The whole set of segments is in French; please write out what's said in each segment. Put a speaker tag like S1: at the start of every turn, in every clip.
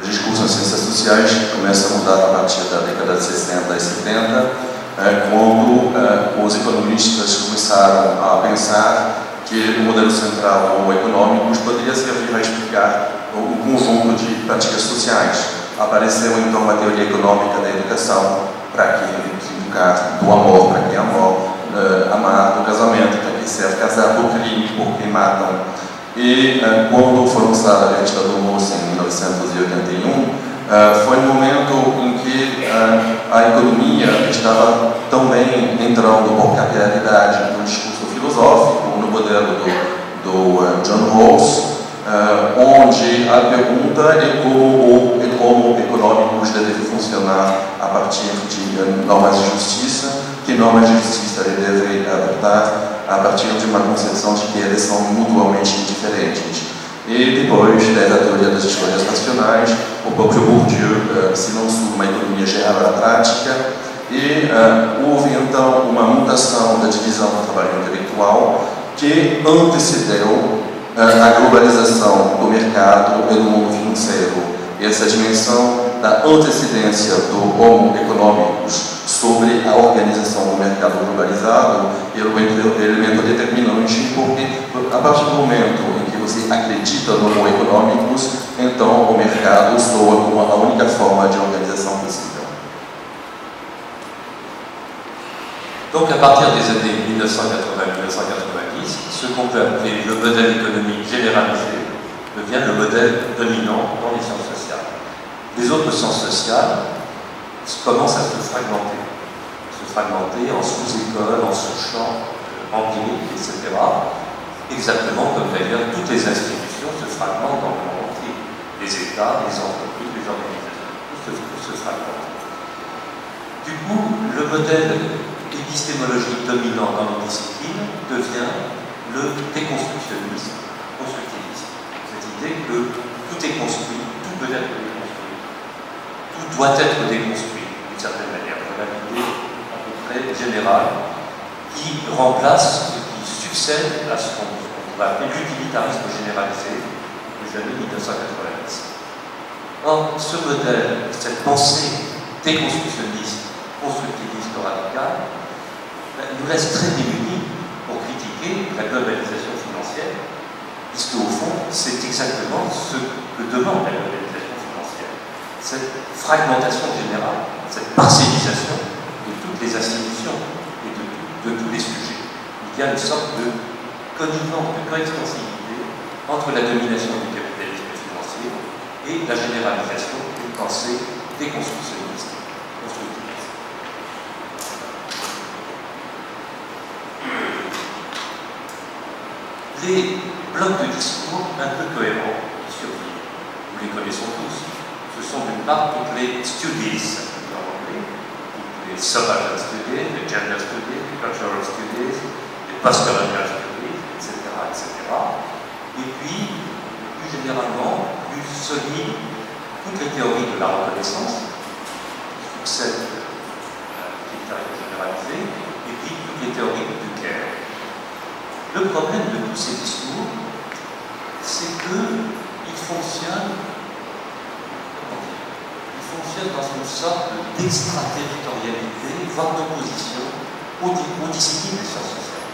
S1: discurso nas ciências sociais começa a mudar a partir da década de 60 e 70, quando os economistas começaram a pensar que o modelo central ou econômico poderia servir a explicar um conjunto de práticas sociais. Apareceu então uma teoria econômica da educação, para que educar, do amor, para que amor, amar, do casamento, para que serve casar, do crime, porque matam. E quando foi lançada a revista do Moço em 1981, foi no momento em que a economia estava também entrando por capilaridade no discurso filosófico, no modelo do John Rawls, onde a pergunta é como econômicos devem funcionar a partir de normas de justiça, que normas de justiça ele deve adotar a partir de uma concepção de que eles são mutuamente indiferentes. E depois, desde a teoria das escolhas racionais, o próprio Bourdieu se lançou numa economia geral da prática e houve então uma mutação da divisão do trabalho intelectual que antecedeu a globalização do mercado e do mundo financeiro. E essa dimensão da antecedência do Homo economicus sobre a organização do mercado globalizado é o elemento determinante, porque a partir do momento em que você acredita no Homo economicus, então o mercado soa como a única forma de organização possível.
S2: Donc à partir des années 1980-1990, ce qu'on peut appeler le modèle économique généralisé devient le modèle dominant dans les sciences sociales. Les autres sciences sociales commencent à se fragmenter en sous-écoles, en sous-champs empiriques, etc. Exactement comme d'ailleurs toutes les institutions se fragmentent dans le monde entier. Les États, les entreprises, les organisations, tout se fragmente. Du coup, le modèle épistémologique dominant dans nos disciplines devient le déconstructionnisme constructiviste. Cette idée que tout est construit, tout peut être déconstruit, tout doit être déconstruit d'une certaine manière. Voilà l'idée à peu près générale qui remplace, qui succède à ce qu'on va appeler l'utilitarisme généralisé des années 1990. Or, ce modèle, cette pensée déconstructionniste, constructiviste radicale, nous reste très démunis pour critiquer la globalisation financière, puisque au fond, c'est exactement ce que demande la globalisation financière. Cette fragmentation générale, cette parcellisation de toutes les institutions et de tous les sujets. Il y a une sorte de connivence, de coextensivité entre la domination du capitalisme financier et la généralisation d'une pensée déconstructionniste, constructiviste. Les blocs de discours un peu cohérents qui survivent, nous les connaissons tous. Ce sont d'une part toutes les studies, en anglais, toutes les subaltern studies, les gender studies, les cultural studies, les postcolonial studies, etc., etc. Et puis, plus généralement, plus solide, toutes les théories de la reconnaissance, qui succèdent à l'utilitarisme généralisé, et puis toutes les théories du care. Le problème de tous ces discours, c'est qu'ils fonctionnent dans une sorte d'extraterritorialité, voire d'opposition aux disciplines des sciences sociales.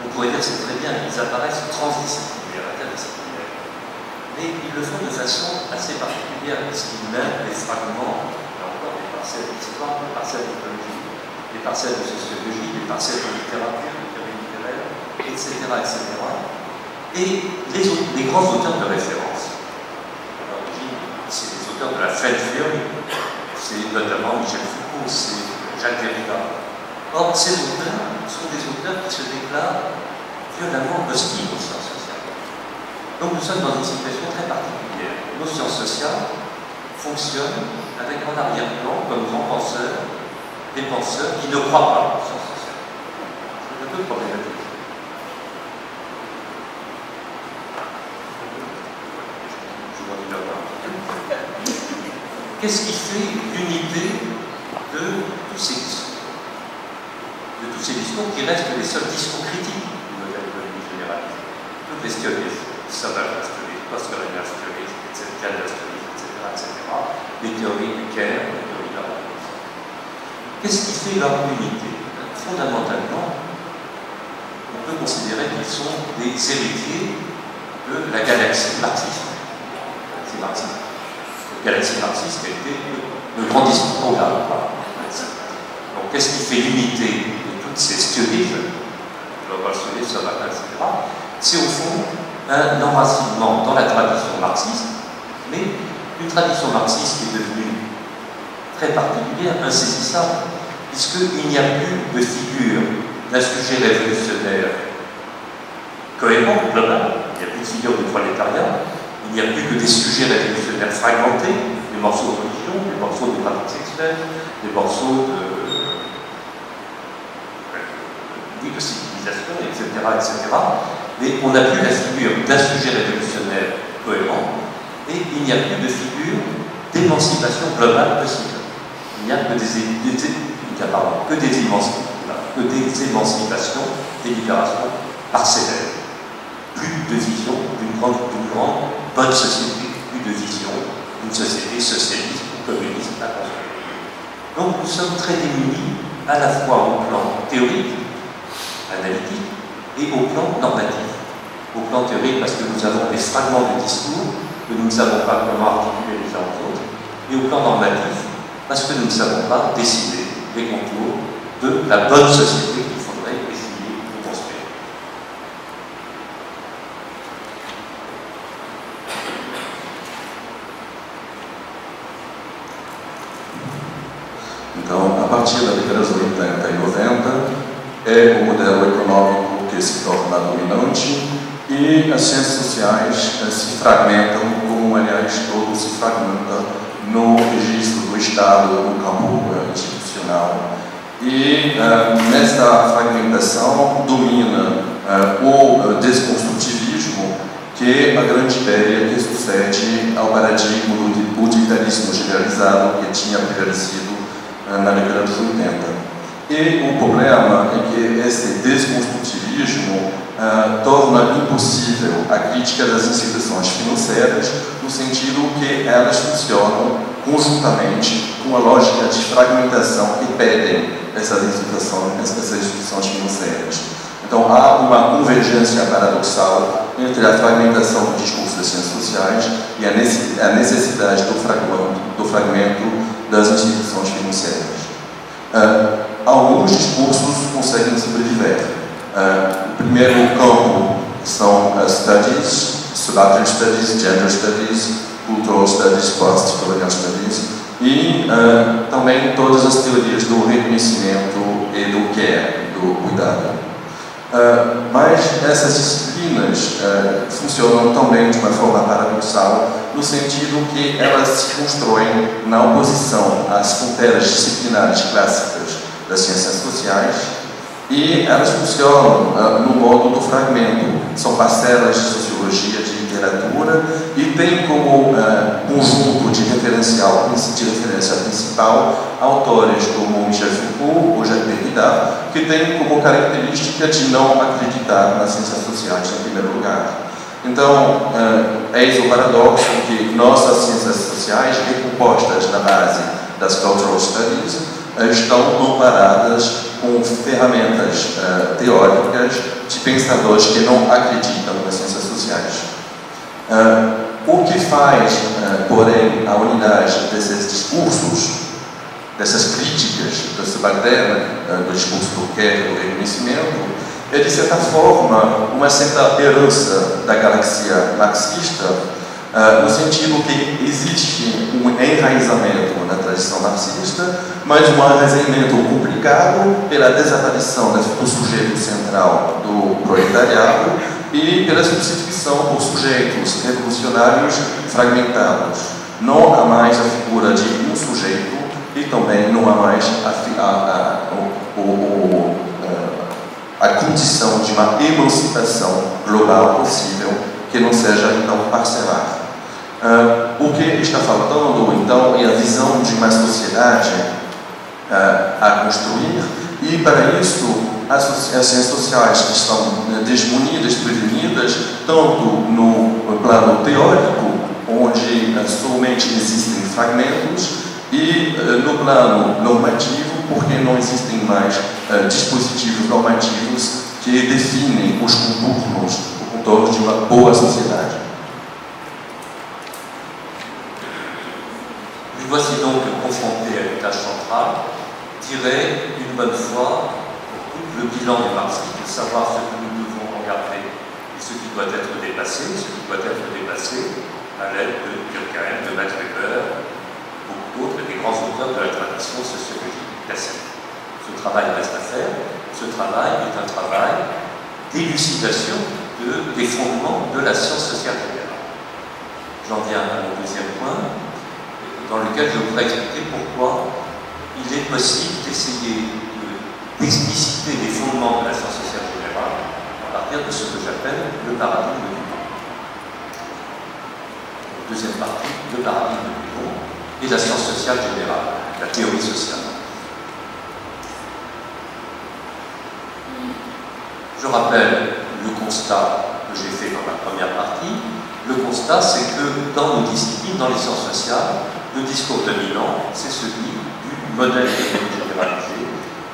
S2: On pourrait dire que c'est très bien, ils apparaissent transdisciplinaires, interdisciplinaires. Mais ils le font de façon assez particulière, puisqu'ils mêlent des fragments, là encore, des parcelles d'histoire, des parcelles d'écologie, des parcelles de sociologie, des parcelles de littérature, de théorie littéraire, etc., etc. Et les grands auteurs de référence, à l'origine, c'est les auteurs de la French Theory, c'est notamment Michel Foucault, c'est Jacques Derrida. Or, ces auteurs sont des auteurs qui se déclarent violemment hostiles aux sciences sociales. Donc nous sommes dans une situation très particulière. Nos sciences sociales fonctionnent avec en arrière-plan comme grands penseurs, des penseurs qui ne croient pas aux sciences sociales. C'est un peu problématique. Qu'est-ce qui fait l'unité de tous ces discours? De tous ces discours qui restent les seuls discours critiques du modèle économique généralisé. Toutes les studies, subaltern studies, postcolonial studies, etc., gender studies, etc., etc. Les théories du Caire, les théories de la Renaissance. Qu'est-ce qui fait leur unité? Fondamentalement, on peut considérer qu'ils sont des héritiers de la galaxie marxiste. La galaxie marxiste a été le grand discours programme. Donc, qu'est-ce qui fait l'unité de toutes ces théories, global studies, etc., c'est au fond un enracinement dans la tradition marxiste, mais une tradition marxiste qui est devenue très particulière, insaisissable, puisqu'il n'y a plus de figure d'un sujet révolutionnaire cohérent, global, il n'y a plus de figure du prolétariat, il n'y a plus que des sujets révolutionnaires fragmentés, des morceaux de religion, des morceaux de pratique sexuelle, des morceaux de civilisation, etc., etc. Mais on n'a plus la figure d'un sujet révolutionnaire cohérent, et il n'y a plus de figure d'émancipation globale possible. Il n'y a que des émancipations, des libérations parcellaires. Plus de vision d'une grande bonne société, plus de vision d'une société socialiste ou communiste à construire. Donc nous sommes très démunis à la fois au plan théorique, analytique, et au plan normatif. Au plan théorique parce que nous avons des fragments de discours que nous ne savons pas comment articuler les uns aux autres, et au plan normatif parce que nous ne savons pas dessiner les contours de la bonne société qu'il faudrait essayer de construire.
S1: Então, a partir da década de 80 e 90, é o modelo econômico que se torna dominante e as ciências sociais se fragmentam, como, aliás, todo se fragmenta no registro do Estado, no campo institucional. E nesta fragmentação domina o desconstrutivismo, que é a grande ideia que sucede ao paradigma do utilitarismo generalizado que tinha prevalecido na década de 80. E o problema é que este desconstrutivismo torna impossível a crítica das instituições financeiras, no sentido que elas funcionam conjuntamente com a lógica de fragmentação que pedem essas instituições financeiras. Então há uma convergência paradoxal entre a fragmentação do discurso das ciências sociais e a necessidade do fragmento das instituições financeiras. Alguns discursos conseguem sobreviver. O primeiro campo são as studies, subaltern studies, gender studies, cultural studies, post-colonial studies e também todas as teorias do reconhecimento e do care, do cuidado. Mas essas disciplinas funcionam também de uma forma paradoxal, no sentido que elas se constroem na oposição às fronteiras disciplinares clássicas das ciências sociais e elas funcionam no modo do fragmento. São parcelas de sociologia, de literatura e têm como conjunto de referência principal autores como Michel Foucault ou Jacques Derrida, que têm como característica de não acreditar nas ciências sociais em primeiro lugar. Então, eis o paradoxo que nossas ciências sociais, recompostas na base das cultural studies, estão amparadas com ferramentas teóricas de pensadores que não acreditam nas ciências sociais. O que faz, porém, a unidade desses discursos, dessas críticas da subalterna, do discurso do care, do reconhecimento, é, de certa forma, uma certa herança da galaxia marxista, no sentido que existe um enraizamento na tradição marxista, mas um enraizamento complicado pela desaparição do sujeito central do proletariado e pela substituição por sujeitos revolucionários fragmentados. Não há mais a figura de um sujeito e também não há mais a condição de uma emancipação global possível que não seja, então, parcelar. O que está faltando, então, é a visão de uma sociedade a construir e, para isso, as ciências sociais que estão desmunidas, prevenidas, tanto no plano teórico onde somente existem fragmentos, e no plano normativo, porque não existem mais dispositivos normativos que definem os contornos de uma boa sociedade.
S2: Nous voici donc confrontés à une tâche centrale, tirer une bonne fois pour tout le bilan du marxisme, de savoir ce que nous devons regarder et ce qui doit être dépassé, à l'aide de Durkheim, de Max Weber, beaucoup d'autres, des grands auteurs de la tradition sociologique classique. Ce travail reste à faire. Ce travail est un travail d'élucidation des fondements de la science sociale générale. J'en viens à mon deuxième point, dans lequel je voudrais expliquer pourquoi il est possible d'essayer d'expliciter les fondements de la science sociale générale à partir de ce que j'appelle le paradigme du monde. Deuxième partie, le paradigme du monde et la science sociale générale, la théorie sociale. Je rappelle le constat que j'ai fait dans la première partie. Le constat, c'est que dans nos disciplines, dans les sciences sociales, le discours dominant, c'est celui du modèle économique généralisé,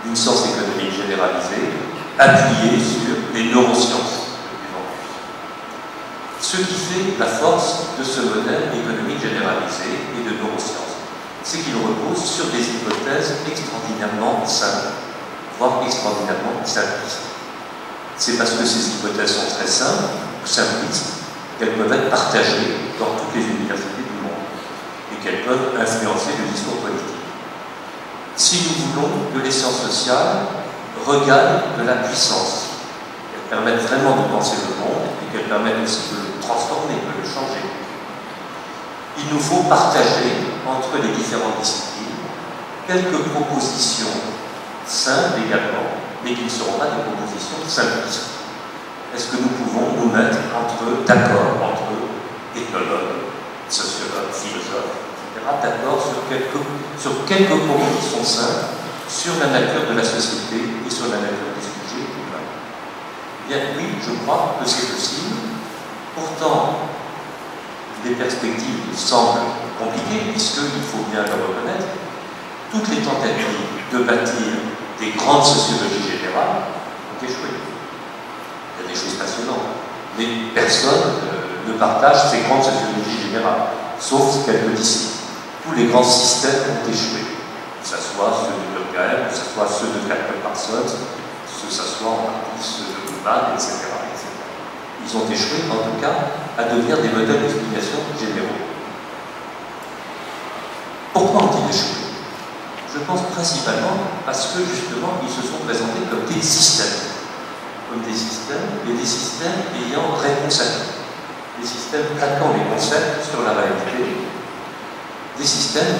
S2: d'une science économique généralisée, appuyée sur les neurosciences de plus en plus. Ce qui fait la force de ce modèle économique généralisé et de neurosciences, c'est qu'il repose sur des hypothèses extraordinairement simples, voire extraordinairement simplistes. C'est parce que ces hypothèses sont très simples ou simplistes qu'elles peuvent être partagées dans toutes les universités du monde et qu'elles peuvent influencer le discours politique. Si nous voulons que les sciences sociales regagnent de la puissance, qu'elles permettent vraiment de penser le monde et qu'elles permettent aussi de le transformer, de le changer, il nous faut partager entre les différentes disciplines quelques propositions simples également, mais qui ne seront pas des propositions simplistes. Est-ce que nous pouvons nous mettre d'accord entre ethnologues, sociologues, philosophes, etc., d'accord sur quelques propositions simples sur la nature de la société et sur la nature des sujets humains? Bien oui, je crois que c'est possible. Pourtant, les perspectives semblent compliquées, puisqu'il faut bien le reconnaître, toutes les tentatives de bâtir des grandes sociologies générales ont échoué. Il y a des choses passionnantes, mais personne ne partage ces grandes sociologies générales, sauf quelques disciples. Tous les grands systèmes ont échoué, que ce soit ceux de Durkheim, que ce soit ceux de Carter Parsons, que ce soit en partie ceux de Goldman, etc., etc. Ils ont échoué, en tout cas, à devenir des modèles d'explication généraux. Pourquoi ont-ils échoué? Je pense principalement parce que, justement, ils se sont présentés comme des systèmes. Comme des systèmes, et des systèmes ayant réponse à tout. Des systèmes plaquant les concepts sur la réalité. Des systèmes,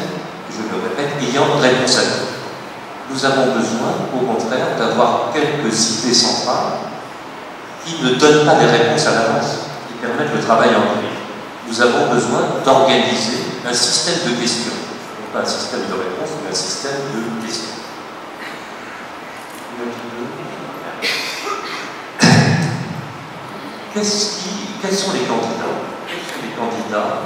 S2: je le répète, ayant réponse à tout. Nous avons besoin, au contraire, d'avoir quelques idées centrales qui ne donnent pas des réponses à l'avance, qui permettent le travail empirique. Nous avons besoin d'organiser un système de questions. Non pas un système de réponses, mais un système de questions. Quels sont les candidats? Quels sont les candidats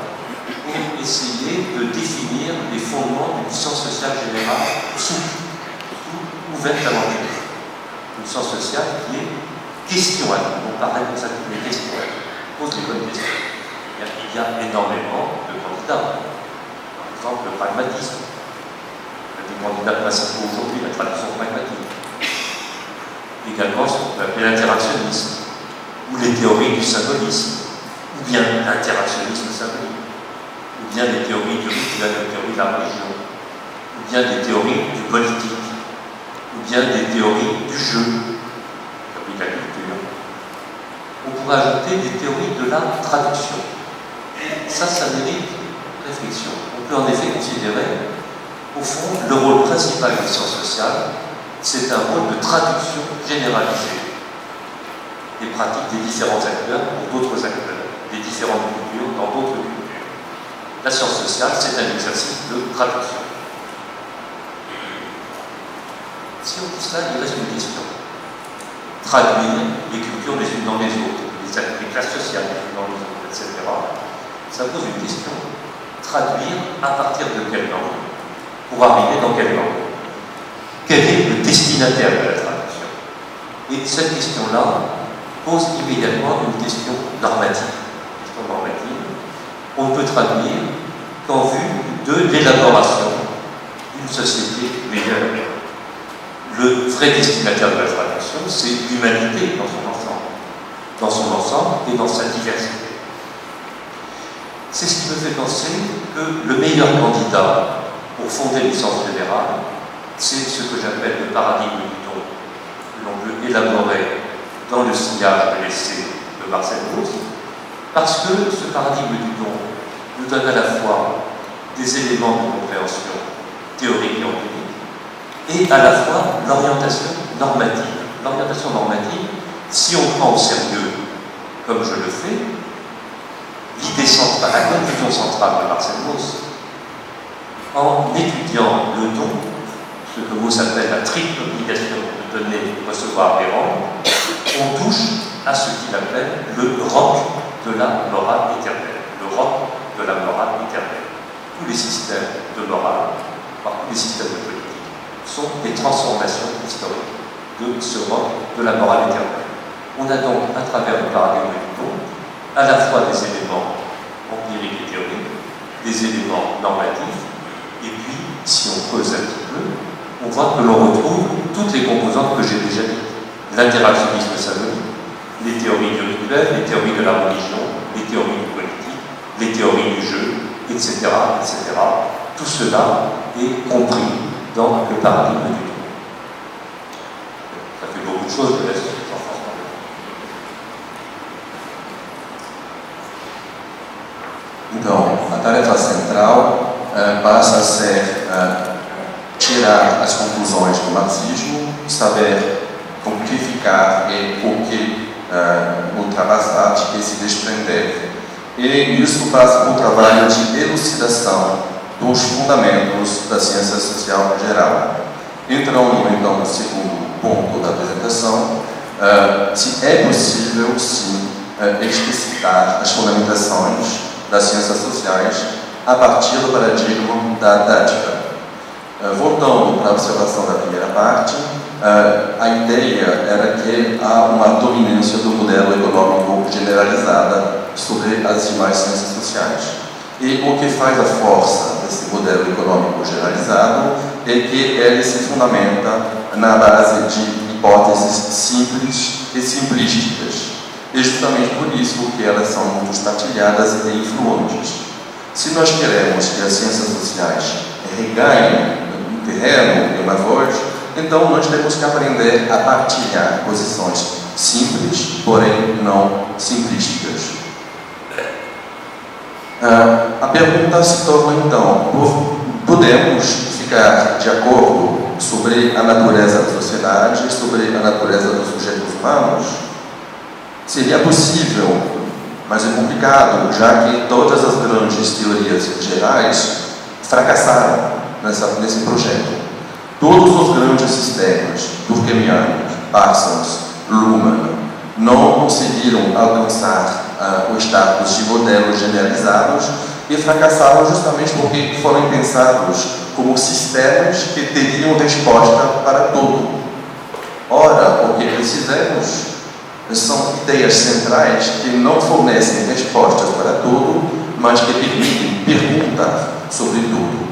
S2: pour essayer de définir les fondements d'une science sociale générale ouverte à l'empirique? Une science sociale qui est question à tout, non pas réponse à toutes les questions à tout, pose les bonnes questions. Il y a énormément de candidats. Par exemple, le pragmatisme. Un des candidats principaux aujourd'hui, la tradition pragmatique. Également, ce qu'on peut appeler l'interactionnisme, ou les théories du symbolisme, ou bien l'interactionnisme symbolique, ou bien les théories du rite, ou bien les théories de la religion, ou bien des théories du politique, ou bien des théories du jeu, comme la culture. On pourrait ajouter des théories de la traduction. Et ça mérite réflexion. On peut en effet considérer, au fond, le rôle principal des sciences sociales, c'est un rôle de traduction généralisée des pratiques des différents acteurs pour d'autres acteurs, des différentes cultures dans d'autres cultures. La science sociale, c'est un exercice de traduction. Si on dit cela, il reste une question. Traduire les cultures les unes dans les autres, les classes sociales les unes dans les autres, etc. ça pose une question. Traduire à partir de quelle langue pour arriver dans quelle langue? Quel est le destinataire de la traduction? Et cette question-là pose immédiatement une question normative. On ne peut traduire qu'en vue de l'élaboration d'une société meilleure. Le vrai destinataire de la traduction, c'est l'humanité dans son ensemble et dans sa diversité. C'est ce qui me fait penser que le meilleur candidat pour fonder le sens général, c'est ce que j'appelle le paradigme du don, que l'on peut élaborer dans le sillage de l'essai de Marcel Mauss, parce que ce paradigme du don nous donne à la fois des éléments de compréhension théorique et empirique, et à la fois l'orientation normative. L'orientation normative, si on prend au sérieux, comme je le fais, l'idée centrale, la conclusion centrale de Marcel Mauss, en étudiant le don, ce que Mauss appelle la triple obligation de donner, recevoir et rendre, on touche à ce qu'il appelle le roc de la morale éternelle. Le roc de la morale éternelle. Tous les systèmes de morale, tous les systèmes de politique, sont des transformations historiques de ce roc de la morale éternelle. On a donc, à travers le paradigme du don, à la fois des éléments empiriques et théoriques, des éléments normatifs, et puis, si on creuse un petit peu, on voit que l'on retrouve toutes les composantes que j'ai déjà dites. L'interactionnisme salonique, les théories du rituel, les théories de la religion, les théories du politique, les théories du jeu, etc., etc. Tout cela est compris dans le paradigme du don. Ça fait beaucoup de choses, je laisse Jean-François.
S1: Então, a tarefa central passa a ser tirar as conclusões do marxismo, saber codificar e por que ultrapassar e se desprender. E isso passa por um trabalho de elucidação dos fundamentos da ciência social em geral. Entrando então no segundo ponto da apresentação, se é possível sim explicitar as fundamentações das ciências sociais a partir do paradigma da tática. Voltando para a observação da primeira parte, a ideia era que há uma dominância do modelo econômico generalizada sobre as demais ciências sociais. E o que faz a força desse modelo econômico generalizado é que ele se fundamenta na base de hipóteses simples e simplísticas. E justamente por isso que elas são muito partilhadas e influentes. Se nós queremos que as ciências sociais reganhem um terreno e uma voz, então nós temos que aprender a partilhar posições simples, porém não simplísticas. A pergunta se torna então, podemos ficar de acordo sobre a natureza da sociedade, sobre a natureza dos sujeitos humanos? Seria possível, mas é complicado, já que todas as grandes teorias gerais fracassaram nesse projeto. Todos os grandes sistemas, Durkheimian, Parsons, Luhmann, não conseguiram alcançar o status de modelos generalizados e fracassaram justamente porque foram pensados como sistemas que teriam resposta para tudo. Ora, o que precisamos são ideias centrais que não fornecem respostas para tudo, mas que permitem perguntar sobre tudo,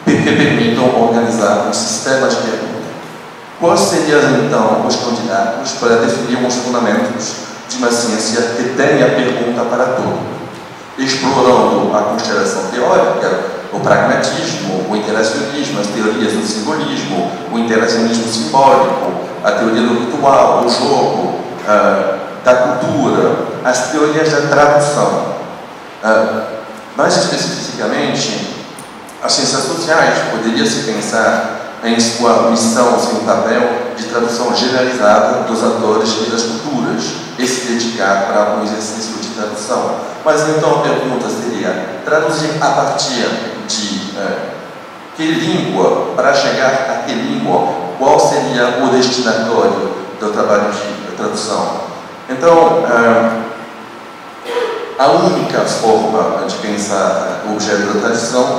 S1: que permitam organizar um sistema de pergunta. Quais seriam então os candidatos para definir os fundamentos de uma ciência que tenha pergunta para tudo? Explorando a constelação teórica, o pragmatismo, o interacionismo, as teorias do simbolismo, o interacionismo simbólico, a teoria do ritual, do jogo, da cultura, as teorias da tradução. Mais especificamente, as ciências sociais poderia se pensar em sua missão, seu papel de tradução generalizada dos atores e das culturas e se dedicar para um exercício de tradução. Mas então a pergunta seria, traduzir a partir de que língua, para chegar a que língua, qual seria o destinatório do trabalho de tradução? Então, a única forma de pensar o objeto da tradição